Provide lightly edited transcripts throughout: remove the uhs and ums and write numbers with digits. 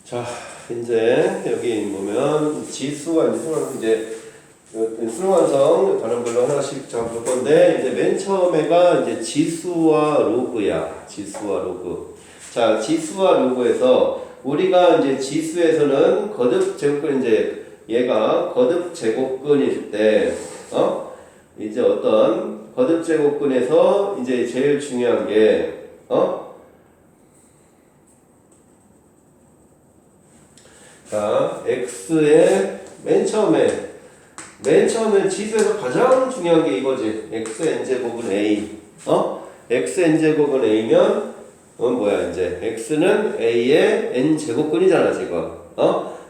자, 이제 여기 보면 지수가 이제 수능완성 다른 걸로 하나씩 잡을 건데 이제 맨 처음에가 이제 지수와 로그야. 지수와 로그. 자, 지수와 로그에서 우리가 이제 지수에서는 거듭 제곱근 이제 얘가 거듭 제곱근일 때 이제 어떤 거듭 제곱근에서 이제 제일 중요한 게 자, x의 맨 처음에 지수에서 가장 중요한 게 이거지. xn제곱은 a. xn제곱은 a면 뭐야 이제 x는 a의 n제곱근이잖아 지금.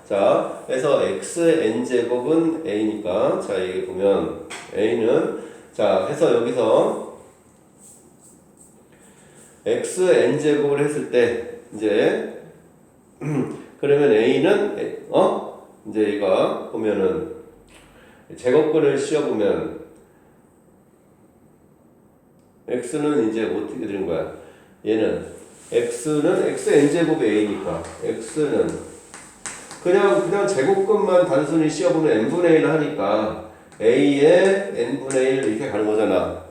자, 그래서 xn제곱은 a니까 자, 여기 보면 a는 자, 해서 여기서 xn제곱을 했을 때 이제 그러면 a는 이제 얘가 보면은 제곱근을 씌워보면 x는 이제 어떻게 되는 거야? 얘는 x는 xn제곱이 a니까 x는 그냥 제곱근만 단순히 씌워보면 n분의 1을 하니까 a의 n분의 1 이렇게 가는 거잖아.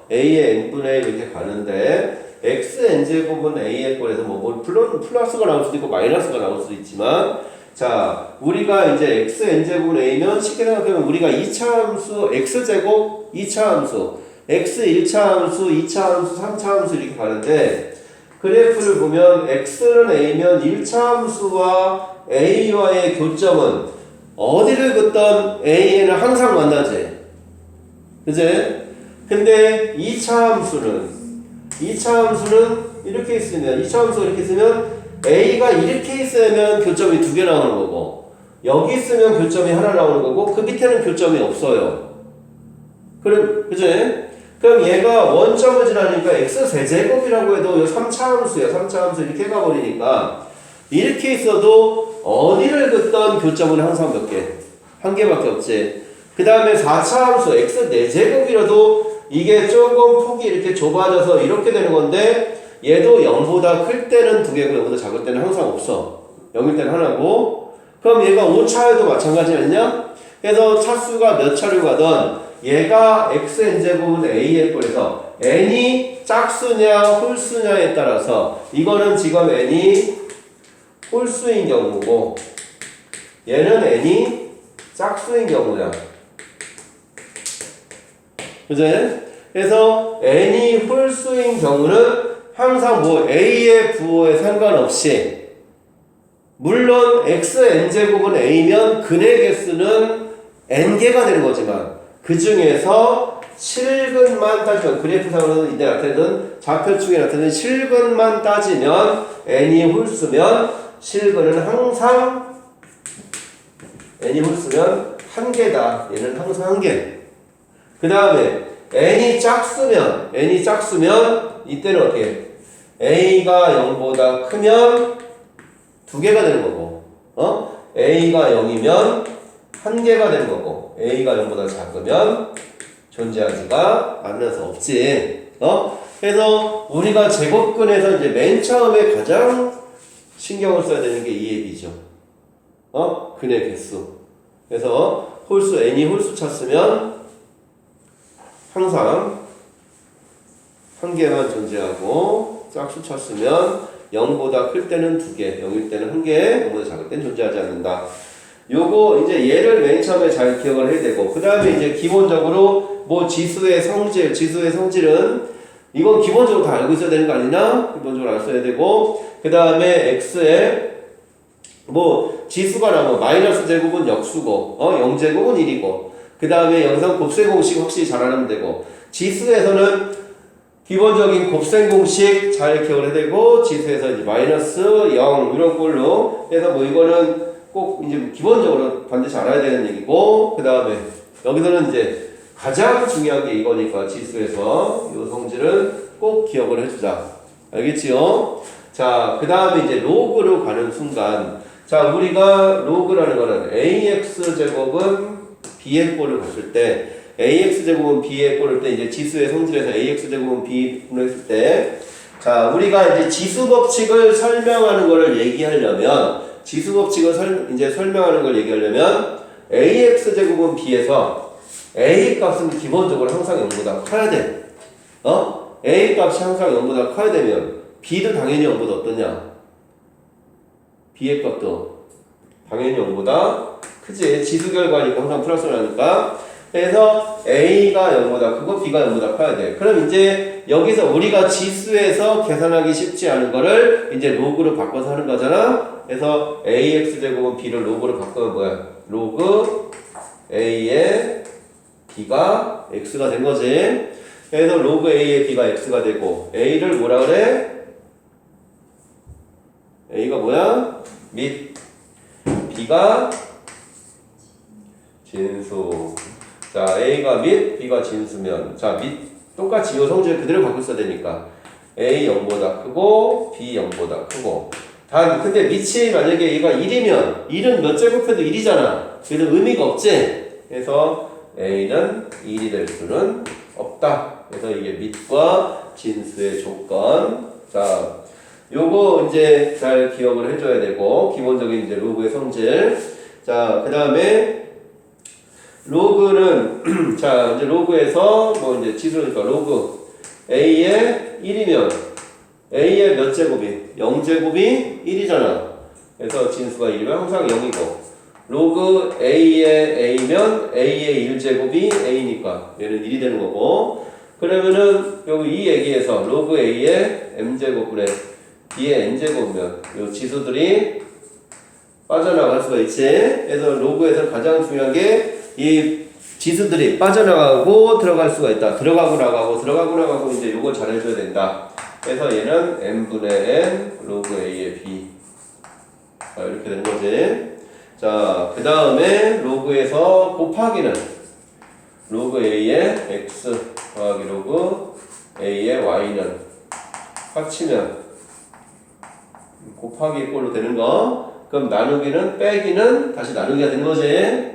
a의 n분의 1 이렇게 가는데 xn제곱은 a의 꼴에서 물론 플러스가 나올 수도 있고 마이너스가 나올 수도 있지만 자, 우리가 이제 xn제곱은 a면 쉽게 생각하면 우리가 2차 함수 x제곱 2차 함수 x 1차 함수 2차 함수 3차 함수 이렇게 가는데 그래프를 보면 x는 a면 1차 함수와 a와의 교점은 어디를 긋던 a에는 항상 만나지. 그제? 근데 2차 함수는 이렇게 있으면 2차 함수가 이렇게 있으면 a가 이렇게 있으면 교점이 2개 나오는 거고 여기 있으면 교점이 하나 나오는 거고 그 밑에는 교점이 없어요. 그제? 그럼 얘가 원점을 지나니까 x 세제곱이라고 해도 3차 함수야. 3차 함수 이렇게 가버리니까 이렇게 있어도 어디를 긋던 교점은 항상 몇 개? 한 개밖에 없지. 그 다음에 4차 함수 x 4제곱이라도 이게 조금 폭이 이렇게 좁아져서 이렇게 되는 건데 얘도 0보다 클 때는 2개고 0보다 작을 때는 항상 없어. 0일 때는 하나고 그럼 얘가 5차에도 마찬가지 아니냐? 그래서 차수가 몇 차례 가던 얘가 xn제곱은 a의 꼴에서 n이 짝수냐 홀수냐에 따라서 이거는 지금 n이 홀수인 경우고 얘는 n이 짝수인 경우야. 그제? 그래서 n이 홀수인 경우는 항상 a의 부호에 상관없이 물론 xn제곱은 a면 근의 개수는 n개가 되는 거지만 그 중에서 실근만 따지면 그래프상으로는 이때 나타내는 좌표축에 나타내는 실근만 따지면 n이 홀수면 실근은 항상 n이 홀수면 한 개다. 얘는 항상 한 개. 그 다음에 n이 짝수면 이때는 어떻게 a가 0보다 크면 2개가 되는 거고 a가 0이면 1개가 되는 거고 a가 0보다 작으면 존재하지가 않아서 없지. 그래서 우리가 제곱근에서 이제 맨 처음에 가장 신경을 써야 되는 게 이 얘기죠. 근의 개수. 그래서 n이 홀수 찼으면 항상 한 개만 존재하고 짝수 쳤으면 0보다 클 때는 2개, 0일 때는 1개, 0보다 작을 때는 존재하지 않는다. 요거 이제 얘를 맨 처음에 잘 기억을 해야 되고 그 다음에 이제 기본적으로 지수의 성질은 이건 기본적으로 다 알고 있어야 되는 거 아니냐? 기본적으로 알아야 되고 그 다음에 x에 지수가 나면 마이너스 제곱은 역수고 0제곱은 1이고 그 다음에 여기서 곱셈 공식 확실히 잘 알면 되고 지수에서는 기본적인 곱셈 공식 잘 기억을 해야 되고 지수에서 이제 마이너스 0 이런 꼴로 해서 이거는 꼭 이제 기본적으로 반드시 알아야 되는 얘기고 그 다음에 여기서는 이제 가장 중요한 게 이거니까 지수에서 이 성질은 꼭 기억을 해주자. 알겠지요? 자, 그 다음에 이제 로그로 가는 순간 자, 우리가 로그라는 거는 ax제곱은 b의 꼴을 봤을 때 ax제곱은 b의 꼴일 때 이제 지수의 성질에서 ax제곱은 b분을 했을 때 자, 우리가 이제 지수 법칙을 설명하는 거를 얘기하려면 지수 법칙을 이제 설명하는 걸 얘기하려면 ax 제곱은 b에서 a 값은 기본적으로 항상 0보다 커야 돼. a 값이 항상 0보다 커야 되면 b도 당연히 0보다 어떠냐? b의 값도 당연히 0보다 크지. 지수 결과니까 항상 플러스를 하니까. 그래서 a가 0보다 크고 b가 0보다 커야 돼. 그럼 이제 여기서 우리가 지수에서 계산하기 쉽지 않은 거를 이제 로그로 바꿔서 하는 거잖아. 그래서 ax 제곱은 b를 로그로 바꾸면 뭐야? 로그 a의 b가 x가 된 거지. 그래서 로그 a의 b가 x가 되고 a를 뭐라 그래? a가 뭐야? 및 b가 진수. 자, a가 및 b가 진수면 자, 및 똑같이 이 성질 그대로 바꿀 써야 되니까 a 0보다 크고 b 0보다 크고. 단 근데 밑이 만약에 얘가 1이면 1은 몇 제곱해도 1이잖아. 그래서 의미가 없지. 그래서 a는 1이 될 수는 없다. 그래서 이게 밑과 진수의 조건. 자, 요거 이제 잘 기억을 해줘야 되고 기본적인 이제 로그의 성질. 자, 그 다음에 로그는 자 이제 로그에서 뭐 이제 지수니까 로그 a의 1이면 a의 몇 제곱이 0제곱이 1이잖아. 그래서 진수가 1이면 항상 0이고 로그 a의 a면 a의 1제곱이 a니까 얘는 1이 되는 거고. 그러면은 여기 이 얘기에서 로그 a의 m제곱분의 b의 n제곱이면 요 지수들이 빠져나갈 수가 있지. 그래서 로그에서 가장 중요한 게 이 지수들이 빠져나가고 들어갈 수가 있다. 들어가고 나가고 들어가고 나가고 이제 요걸 잘 해줘야 된다. 그래서 얘는 n분의 n 로그 a의 b. 자, 이렇게 되는 거지. 자, 그 다음에 로그에서 곱하기는 로그 a의 x 더하기 로그 a의 y는 합치면 곱하기 꼴로 되는 거. 그럼 나누기는 빼기는 다시 나누기가 되는 거지.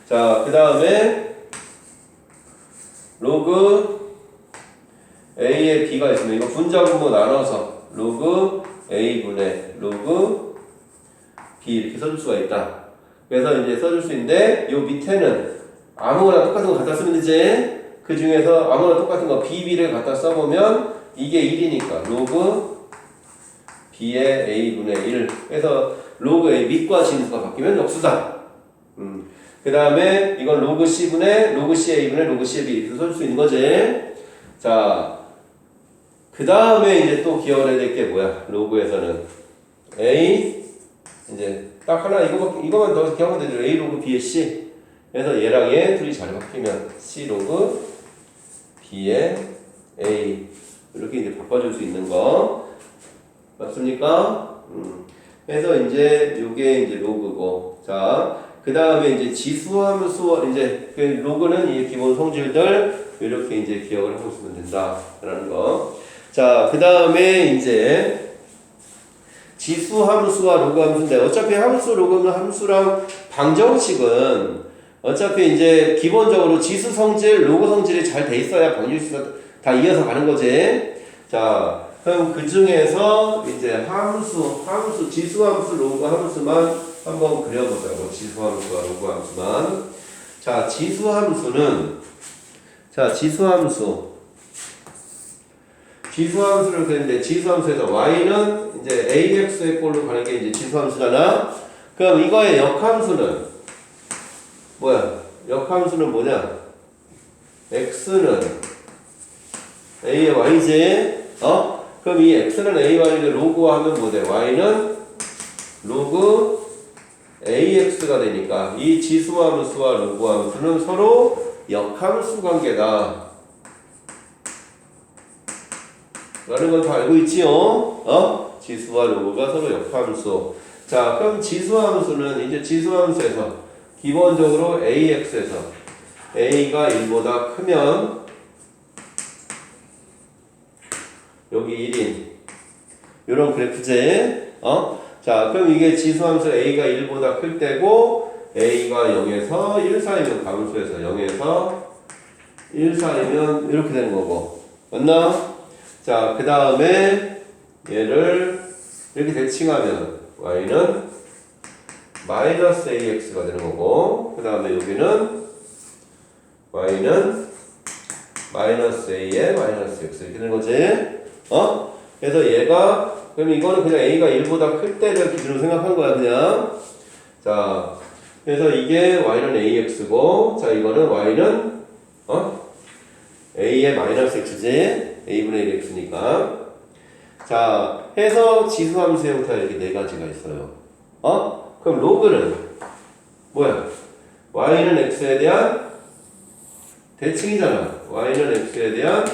자, 그 다음에 로그 a의 b가 있으면 이거 분자분모 나눠서 로그 a분의 로그 b 이렇게 써줄 수가 있다. 그래서 이제 써줄 수 있는데 요 밑에는 아무거나 똑같은 거 갖다 쓰면 되지. 그 중에서 아무거나 똑같은 거 bb를 갖다 써보면 이게 1이니까 로그 b의 a분의 1. 그래서 로그 a 밑과 진수가 바뀌면 역수다. 그 다음에 이건 로그 c분의 로그 ca분의 로그 cb 이렇게 쓸 수 있는 거지. 자, 그 다음에 이제 또 기억을 해야 될 게 뭐야? 로그에서는 a 이제 딱 하나 이거만 더 기억하면 되죠. a 로그 b의 c. 그래서 얘랑 얘 둘이 잘 바뀌면 c 로그 b의 a 이렇게 이제 바꿔줄 수 있는 거 맞습니까? 그래서 이제 요게 이제 로그고. 자. 그 다음에 이제 지수함수 이제 그 로그는 이 기본 성질들 이렇게 이제 기억을 하고 있으면 된다라는 거. 자, 그 다음에 이제 지수함수와 로그함수인데 어차피 함수, 로그는 함수랑 방정식은 어차피 이제 기본적으로 지수 성질, 로그 성질이 잘 돼 있어야 방정식이 다 이어서 가는 거지. 자, 그럼 그 중에서 이제 함수, 지수함수, 로그함수만 한번 그려보자고. 지수함수와 로그함수만. 자, 지수함수는 지수함수를 그렸는데 지수함수에서 y는 이제 ax의 꼴로 가는 게 이제 지수함수잖아. 그럼 이거의 역함수는 뭐야? 역함수는 뭐냐? x는 a의 y지. 그럼 이 x는 a, y를 로그화 하면 뭐 돼? y는 로그 ax가 되니까 이 지수함수와 로그함수는 서로 역함수 관계다 라는 건 다 알고 있지요? 지수와 로그가 서로 역함수. 자, 그럼 지수함수는 이제 지수함수에서 기본적으로 ax에서 a가 1보다 크면 여기 1인 요런 그래프제. 자, 그럼 이게 지수함수 a가 1보다 클 때고 a가 0에서 1 사이면 감수에서 0에서 1 사이면 이렇게 되는 거고. 맞나? 자, 그 다음에 얘를 이렇게 대칭하면 y는 마이너스 ax가 되는 거고, 그 다음에 여기는 y는 마이너스 a에 마이너스 x 이렇게 되는 거지. 그래서 얘가, 그럼 이거는 그냥 a가 1보다 클 때를 기준으로 생각한 거야, 그냥. 자, 그래서 이게 y는 ax고, 자, 이거는 y는, a의 마이너스 x지. a분의 1 x니까. 자, 해서 지수함수의 형태가 이렇게 네 가지가 있어요. 그럼 로그는 뭐야? y는 x에 대한 대칭이잖아. y는 x에 대한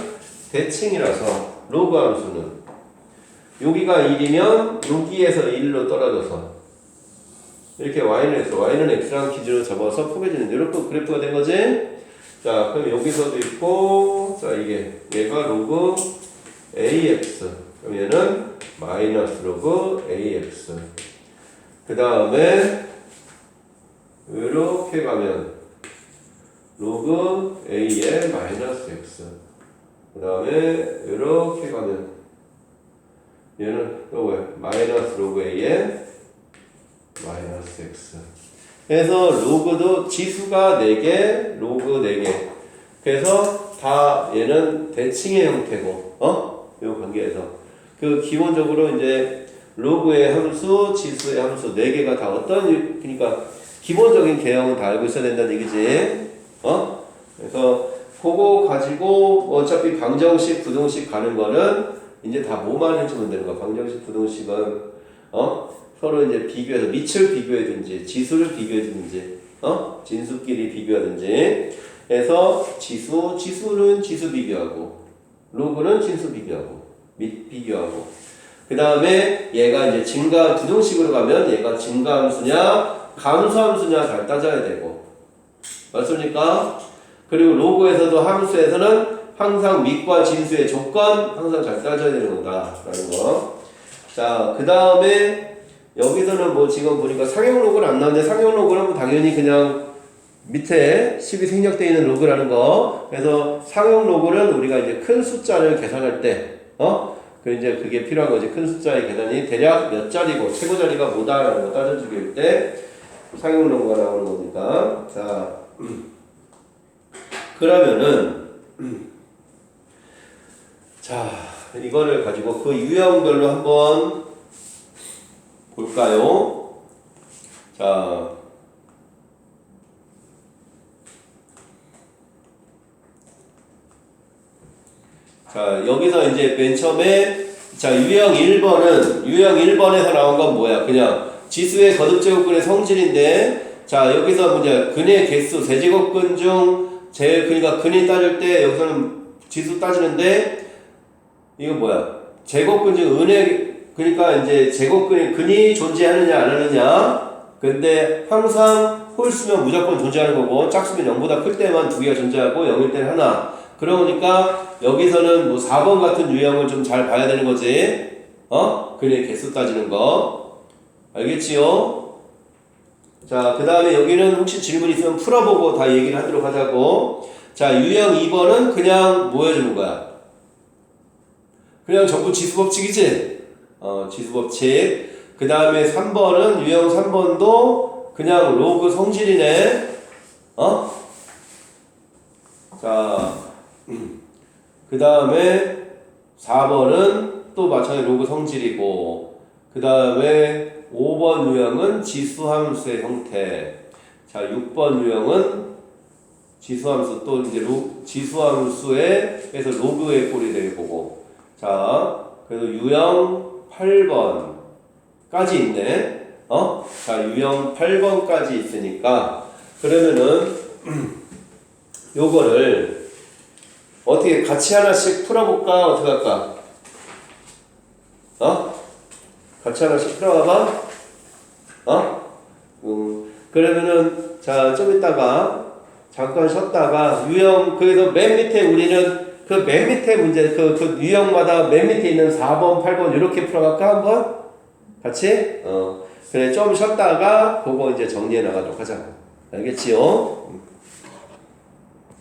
대칭이라서 로그 함수는 여기가 1이면 여기에서 1로 떨어져서 이렇게 y는 x랑 기준으로 잡아서 포개지는 이렇게 그래프가 된 거지. 자, 그럼 여기서도 있고, 자, 얘가 로그 ax. 그럼 얘는 마이너스 로그 ax. 그 다음에 이렇게 가면 로그 a의 마이너스 x. 그 다음에 이렇게 가면 얘는 또 왜? 마이너스 로그 a의 마이너스 x. 그래서 로그도 지수가 4개, 로그 4개. 그래서 다 얘는 대칭의 형태고, 요 관계에서. 그 기본적으로 이제 로그의 함수, 지수의 함수 4개가 다 어떤, 그러니까 기본적인 개형은 다 알고 있어야 된다는 얘기지. 그래서 그거 가지고 어차피 방정식, 부등식 가는 거는 이제 다 뭐만 해주면 되는 거야. 방정식, 부등식은 서로 이제 비교해서 밑을 비교해든지 지수를 비교해든지 진수끼리 비교하든지 해서 지수는 지수 비교하고 로그는 진수 비교하고 밑 비교하고 그 다음에 얘가 이제 증가 부등식으로 가면 얘가 증가함수냐 감소함수냐 잘 따져야 되고 맞습니까? 그리고 로그에서도 함수에서는 항상 밑과 진수의 조건 항상 잘 따져야 되는 거다라는 거. 자, 그 다음에 여기서는 뭐 지금 보니까 상용 로그는 안 나오는데 상용 로그는 뭐 당연히 그냥 밑에 10이 생략되어 있는 로그라는 거. 그래서 상용 로그는 우리가 이제 큰 숫자를 계산할 때, 그 이제 그게 필요한 거지. 큰 숫자의 계산이 대략 몇 자리고 최고 자리가 뭐다라는 거 따져주기 할 때 상용 로그가 나오는 거니까. 자, 그러면은 자, 이거를 가지고 그 유형별로 한번 볼까요? 자, 여기서 이제 맨 처음에 자, 유형 1번에서 나온 건 뭐야? 그냥 지수의 거듭제곱근의 성질인데 자, 여기서 뭐냐? 근의 개수 세제곱근 중 제일 그러니까 근이 따질 때 여기서는 지수 따지는데 이거 뭐야? 제곱근 중 그러니까 이제 근이 존재하느냐 안 하느냐. 근데 항상 홀수면 무조건 존재하는 거고 짝수면 0보다 클 때만 두 개가 존재하고 0일 때는 하나. 그러니까 여기서는 뭐 4번 같은 유형을 좀 잘 봐야 되는 거지. 근의 개수 따지는 거. 알겠지요? 자, 그 다음에 여기는 혹시 질문 있으면 풀어보고 다 얘기를 하도록 하자고. 자, 유형 2번은 그냥 뭐 해주는 거야? 그냥 전부 지수법칙이지? 지수법칙. 그 다음에 3번은, 유형 3번도 그냥 로그 성질이네. 자, 그 다음에 4번은 또 마찬가지로 로그 성질이고, 그 다음에 5번 유형은 지수함수의 형태. 자, 6번 유형은 지수함수 또 이제 지수함수에서 로그의 꼴이 될 거고. 자, 그래서 유형 8번까지 있네. 자, 유형 8번까지 있으니까 그러면은 요거를 어떻게 같이 하나씩 풀어볼까? 어떻게 할까? 같이 하나씩 풀어봐봐. 그러면은 자, 좀 이따가 잠깐 쉬었다가 유형 그래서 맨 밑에 우리는 그 맨 밑에 문제 그 유형마다 맨 밑에 있는 4번, 8번 이렇게 풀어갈까 한번? 같이? 그래 좀 쉬었다가 그거 이제 정리해 나가도록 하자. 알겠지요?